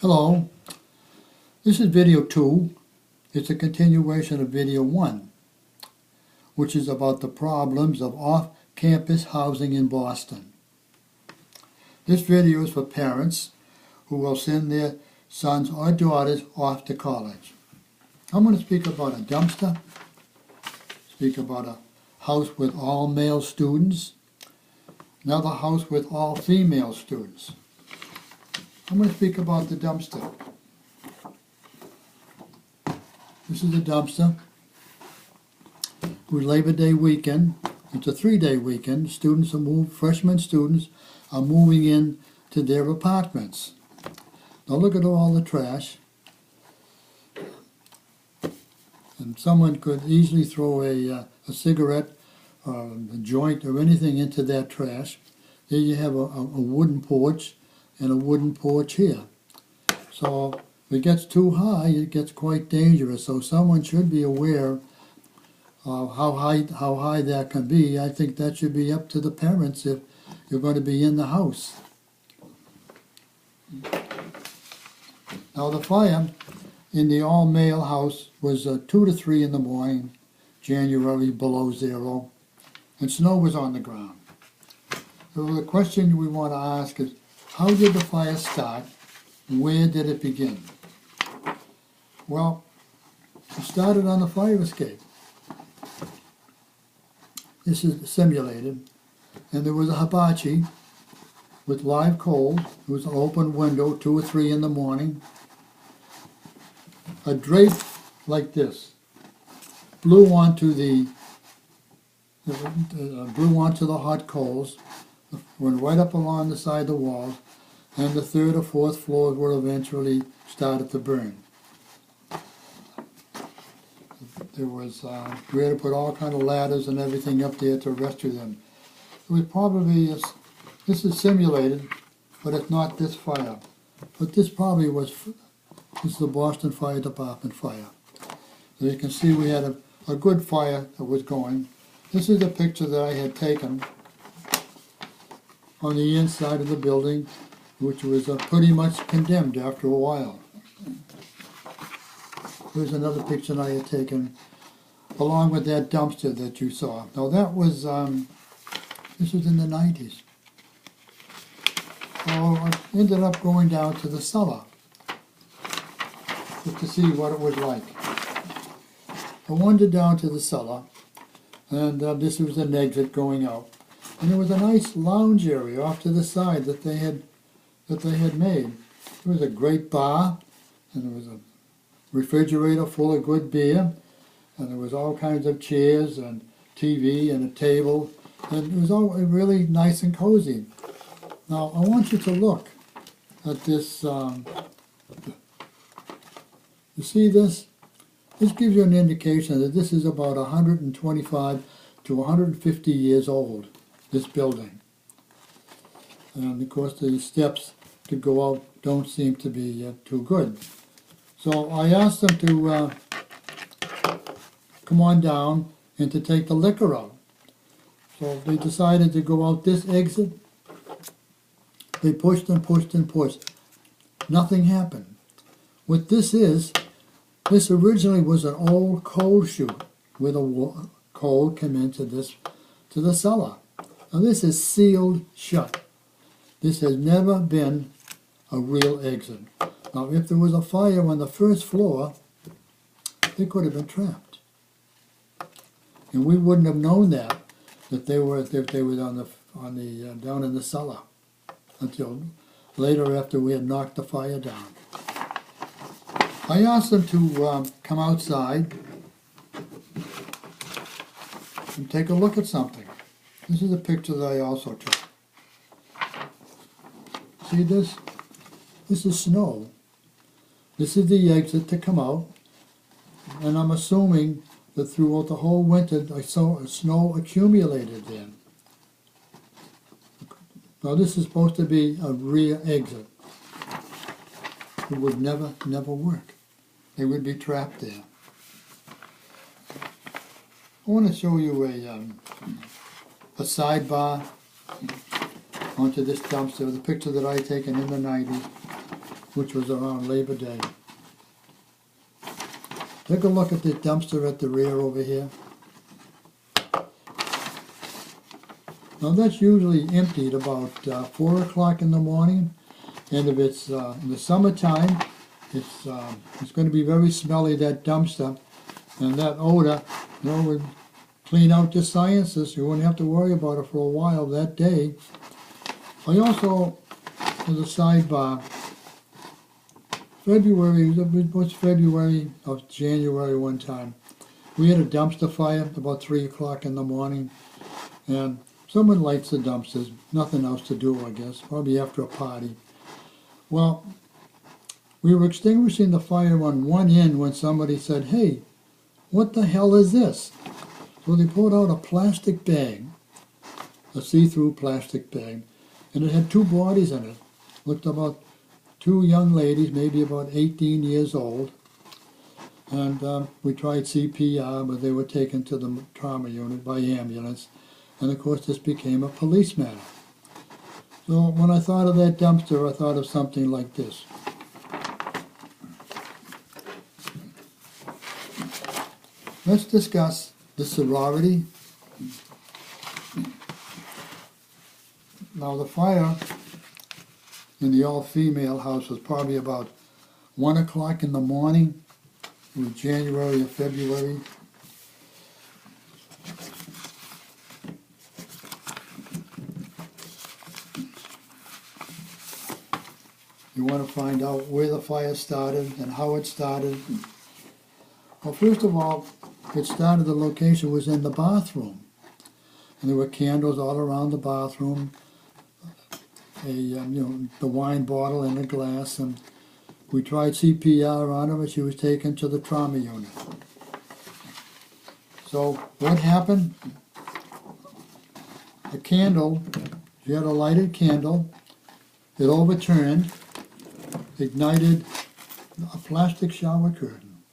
Hello, this is video 2. It's a continuation of video 1, which is about the problems of off-campus housing in Boston. This video is for parents who will send their sons or daughters off to college. I'm going to speak about a dumpster, speak about a house with all male students, another house with all female students. I'm going to speak about the dumpster. This is a dumpster with Labor Day weekend. It's a 3-day weekend. Freshman students are moving in to their apartments. Now look at all the trash. And someone could easily throw a cigarette or a joint or anything into that trash. There you have a wooden porch and a wooden porch here. So if it gets too high, it gets quite dangerous. So someone should be aware of how high that can be. I think that should be up to the parents if you're going to be in the house. Now the fire in the all-male house was 2 to 3 in the morning, January, below zero, and snow was on the ground. So the question we want to ask is, how did the fire start, and where did it begin? Well, it started on the fire escape. This is simulated, and there was a hibachi with live coals. It was an open window, 2 or 3 in the morning. A drape like this blew onto the hot coals, went right up along the side of the walls, and the 3rd or 4th floors were eventually started to burn. There was, we had to put all kind of ladders and everything up there to rescue them. It was probably, this is simulated, but it's not this fire. But this probably was, this is the Boston Fire Department fire. So you can see we had a good fire that was going. This is a picture that I had taken on the inside of the building, which was pretty much condemned after a while. Here's another picture I had taken along with that dumpster that you saw. Now that was, this was in the 90s. So I ended up going down to the cellar just to see what it was like. I wandered down to the cellar, and this was an exit going out. And there was a nice lounge area off to the side that they had made. There was a great bar, and there was a refrigerator full of good beer, and there was all kinds of chairs and TV and a table, and it was all really nice and cozy. Now I want you to look at this. You see this? This gives you an indication that this is about 125 to 150 years old, this building. And of course the steps to go out don't seem to be too good. So I asked them to come on down and to take the liquor out. So they decided to go out this exit. They pushed and pushed and pushed. Nothing happened. What this is, this originally was an old coal chute where the coal came into to the cellar. Now this is sealed shut. This has never been a real exit. Now if there was a fire on the 1st floor, they could have been trapped. And we wouldn't have known that they were down in the cellar until later after we had knocked the fire down. I asked them to come outside and take a look at something. This is a picture that I also took. See this? This is snow. This is the exit to come out, and I'm assuming that throughout the whole winter I saw snow accumulated there. Now this is supposed to be a rear exit. It would never work. They would be trapped there. I want to show you a sidebar onto this dumpster, the picture that I had taken in the 90s. which was around Labor Day. Take a look at the dumpster at the rear over here. Now that's usually emptied about 4 o'clock in the morning, and if it's in the summertime, it's going to be very smelly, that dumpster, and that odor, would clean out the sinuses. You wouldn't have to worry about it for a while that day. I also, as a sidebar, it was February or January one time, we had a dumpster fire about 3 o'clock in the morning, and someone lights the dumpsters, nothing else to do, I guess, probably after a party. Well, we were extinguishing the fire on one end when somebody said, "Hey, what the hell is this?" So they pulled out a plastic bag, a see-through plastic bag, and it had 2 bodies in it. Looked about 2 young ladies, maybe about 18 years old. And we tried CPR, but they were taken to the trauma unit by ambulance. And of course this became a police matter. So when I thought of that dumpster, I thought of something like this. Let's discuss the sorority. Now the fire in the all-female house was probably about 1 o'clock in the morning. It was January or February. You want to find out where the fire started and how it started. Well, first of all, it started, the location was in the bathroom. And there were candles all around the bathroom, the wine bottle and a glass, and we tried CPR on her, but she was taken to the trauma unit. So what happened? A candle, she had a lighted candle, it overturned, ignited a plastic shower curtain,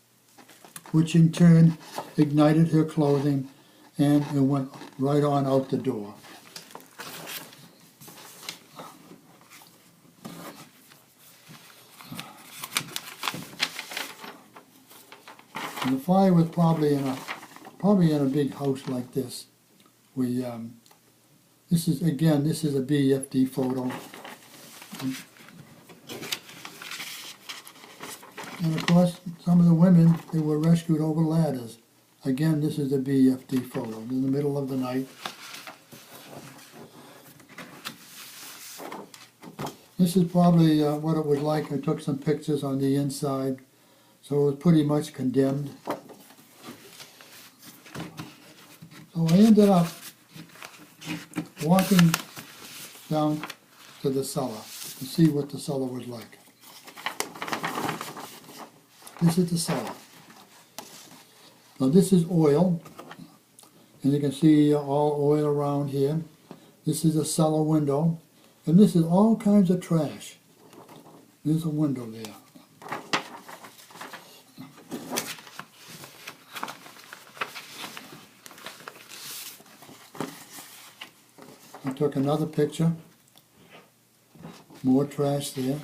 which in turn ignited her clothing, and it went right on out the door. And the fire was probably in a big house like this. This is a BFD photo. And of course, some of the women, they were rescued over ladders. Again, this is a BFD photo in the middle of the night. This is probably what it was like. I took some pictures on the inside, so it was pretty much condemned. So I ended up walking down to the cellar to see what the cellar was like. This is the cellar. Now this is oil, and you can see all oil around here. This is a cellar window, and this is all kinds of trash. There's a window there. I took another picture. More trash there.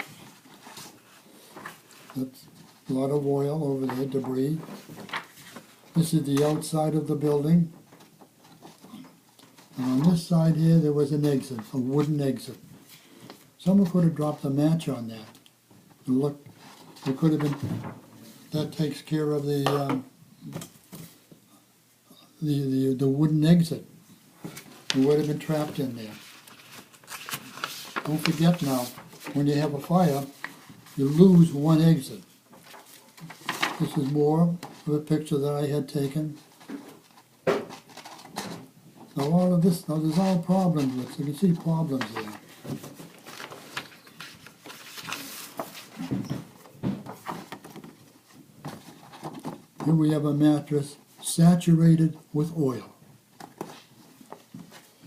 That's a lot of oil over there, debris. This is the outside of the building. And on this side here, there was an exit, a wooden exit. Someone could have dropped a match on that. And look, it could have been, that takes care of the wooden exit. It would have been trapped in there. Don't forget now, when you have a fire, you lose one exit. This is more of a picture that I had taken. Now all of this, now there's all problems with it. You can see problems there. Here we have a mattress saturated with oil.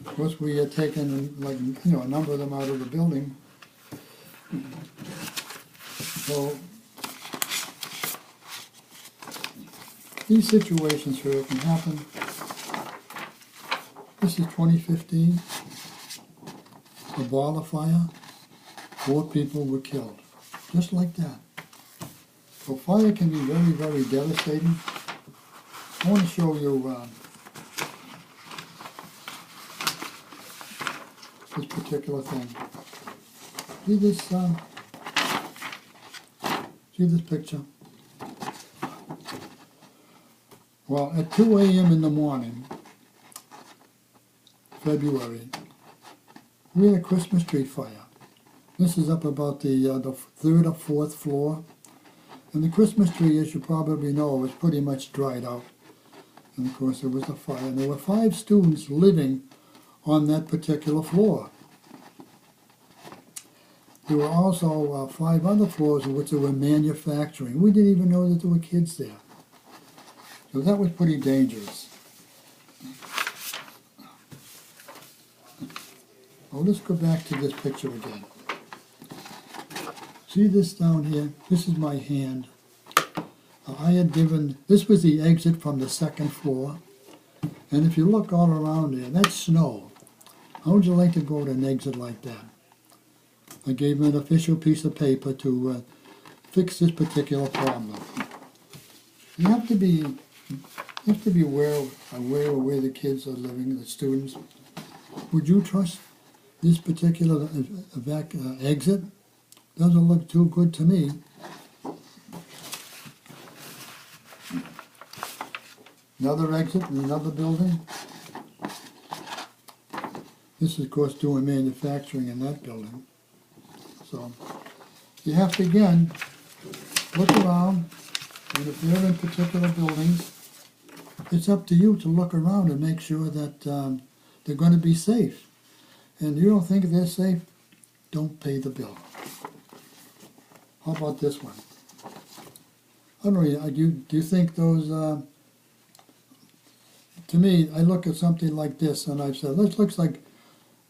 Of course, we had taken a number of them out of the building. So these situations here can happen. This is 2015, a boiler fire. 4 people were killed. just like that. So fire can be very, very devastating. I want to show you this particular thing. See this? See this picture? Well, at 2 a.m. in the morning, February, we had a Christmas tree fire. This is up about the third or fourth floor. And the Christmas tree, as you probably know, was pretty much dried out. And of course there was a fire. And there were 5 students living on that particular floor. There were also 5 other floors in which they were manufacturing. We didn't even know that there were kids there. So that was pretty dangerous. Well, let's go back to this picture again. See this down here? This is my hand. I had given, this was the exit from the 2nd floor. And if you look all around there, that's snow. How would you like to go to an exit like that? I gave him an official piece of paper to fix this particular problem. You have to be aware of where the kids are living, the students. Would you trust this particular exit? Doesn't look too good to me. Another exit in another building. This is, of course, doing manufacturing in that building. So you have to, again, look around, and if you're in particular buildings, it's up to you to look around and make sure that they're going to be safe. And you don't think they're safe, don't pay the bill. How about this one? I don't know, do you think those, to me, I look at something like this and I've said, this looks like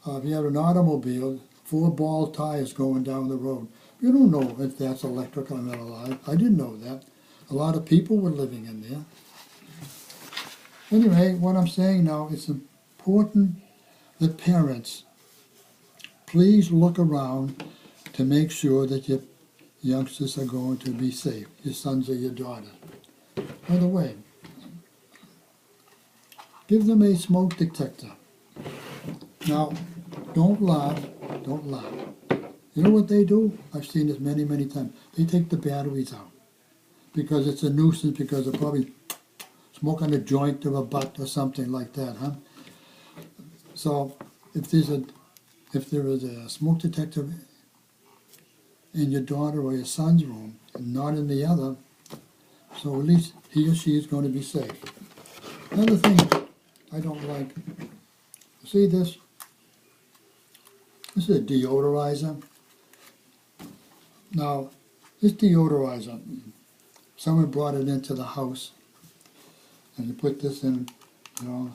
if you have an automobile, 4 ball tires going down the road. You don't know if that's electrical or not alive. I didn't know that. A lot of people were living in there. Anyway, what I'm saying now, it's important that parents please look around to make sure that your youngsters are going to be safe, your sons or your daughters. By the way, give them a smoke detector. Now, don't laugh, don't laugh. You know what they do? I've seen this many, many times. They take the batteries out because it's a nuisance, because they're probably smoking a joint or a butt or something like that, huh? So if there is a smoke detector in your daughter or your son's room and not in the other, so at least he or she is going to be safe. Another thing I don't like, see this? This is a deodorizer. Now, this deodorizer, someone brought it into the house, and you put this in, you know,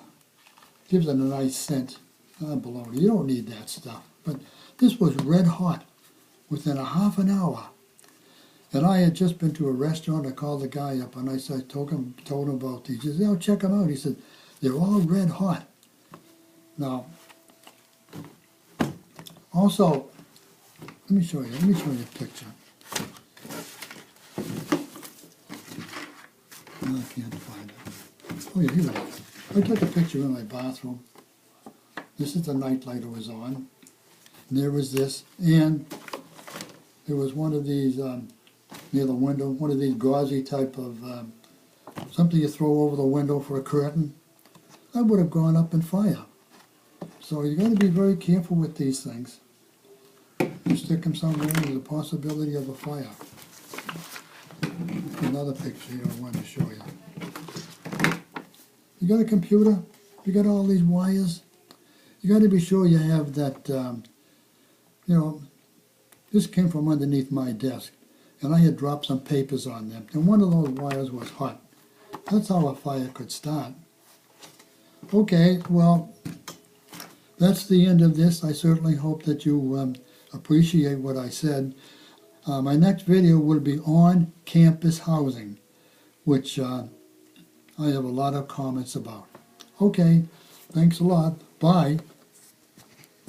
gives it a nice scent. Baloney, you don't need that stuff. But this was red hot within a half an hour. And I had just been to a restaurant. I called the guy up and I said, told him about these. He said, "Oh, check them out." He said, "They're all red hot." Now, also, let me show you a picture. No, I can't find it. Oh yeah, here it is. I took a picture in my bathroom. This is the night light it was on. And there was this, and there was one of these near the window, one of these gauzy type of something you throw over the window for a curtain. That would have gone up in fire. So you got to be very careful with these things. You stick them somewhere, there's a possibility of a fire. Another picture here I wanted to show you. You got a computer, you got all these wires, you got to be sure you have that, you know, this came from underneath my desk, and I had dropped some papers on them, and one of those wires was hot. That's how a fire could start. Okay, well, that's the end of this. I certainly hope that you appreciate what I said. My next video will be on campus housing, which I have a lot of comments about. Okay, thanks a lot. Bye.